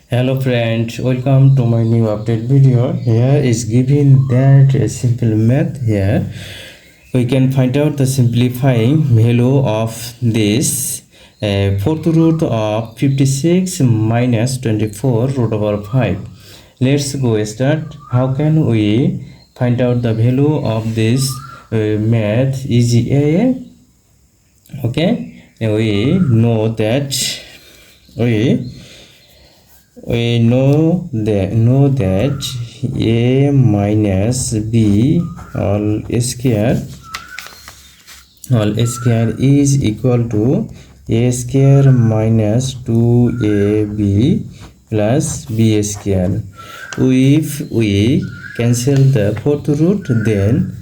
Hello friends, welcome to my new update video. Here is given that a simple math. Here we can find out the simplifying value of this fourth root of 56 minus 24 root over 5. Let's go start. How can we find out the value of this math? Easy. Okay, we know that we know that a minus b all square is equal to a square minus 2ab plus b square. If we cancel the fourth root, then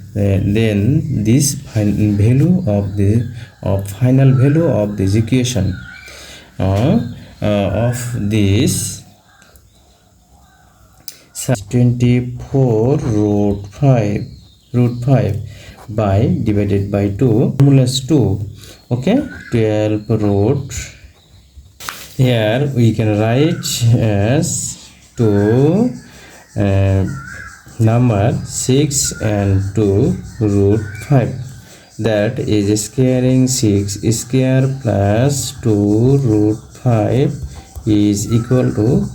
this final value of this equation of this 24 root 5 by divided by 2 formula 2. Okay, 12 root. Here we can write as 2 number 6 and 2 root 5, that is squaring 6 square plus 2 root 5 is equal to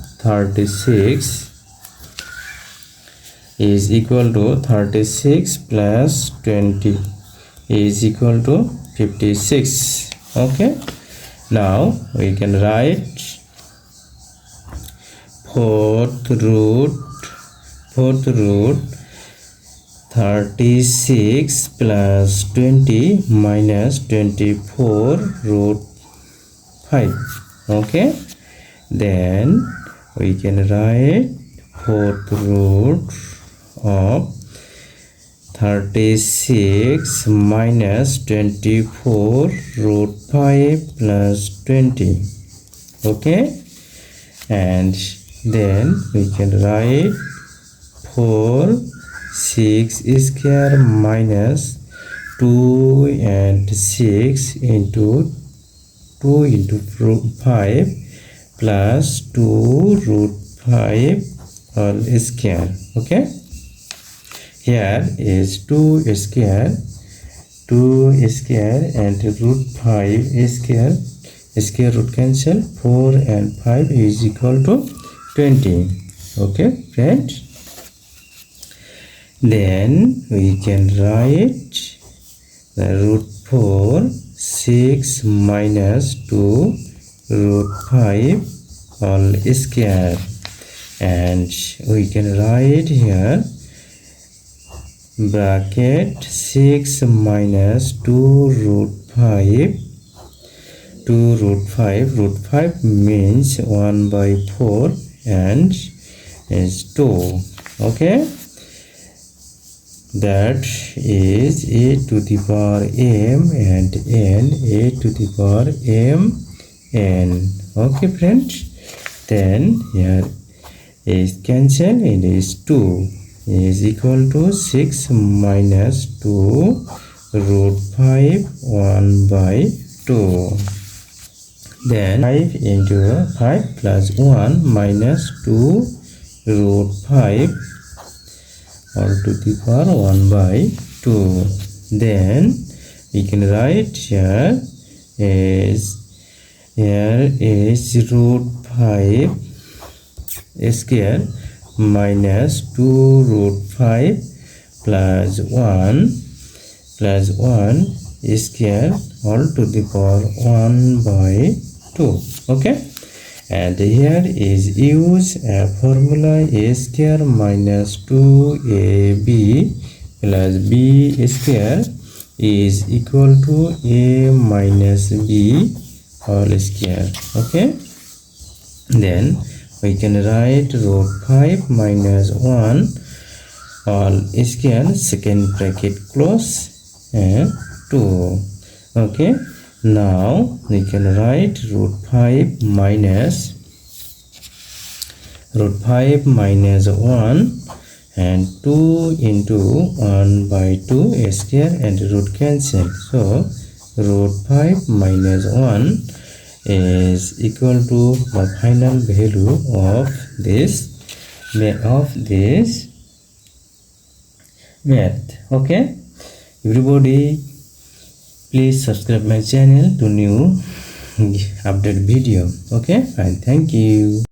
36 plus 20 is equal to 56. Okay, now we can write fourth root 36 plus 20 minus 24 root 5. Okay, then we can write fourth root of 36 minus 24 root 5 plus 20. Okay, and then we can write 6 square minus 2 and 6 into 2 into 5 plus 2 root 5 all square. Okay, here is 2 square and root 5 square root cancel, 4 and 5 is equal to 20. Okay friends, then we can write the root 4 6 minus 2 root 5 all square, and we can write here bracket 6 minus 2 root 5 root 5 means 1 by 4 and is 2. Okay, that is a to the power m and n, a to the power m n. Okay friends, then here is cancel, it is 2 is equal to 6 minus 2 root 5 1 by 2. Then 5 into 5 plus 1 minus 2 root 5 all to the power 1 by 2. Then we can write here is root 5 square minus 2 root 5 plus 1 square all to the power 1 by 2. Okay, and here is use a formula a square minus 2ab plus b square is equal to a minus b all square. Okay, then we can write root 5 minus 1 all square second bracket close and 2. Okay, now we can write root 5 minus 1 and 2 into 1 by 2 square and root cancel. So root 5 minus 1 is equal to the final value of this math. Okay, everybody, please subscribe my channel to new update video. Okay, fine, thank you.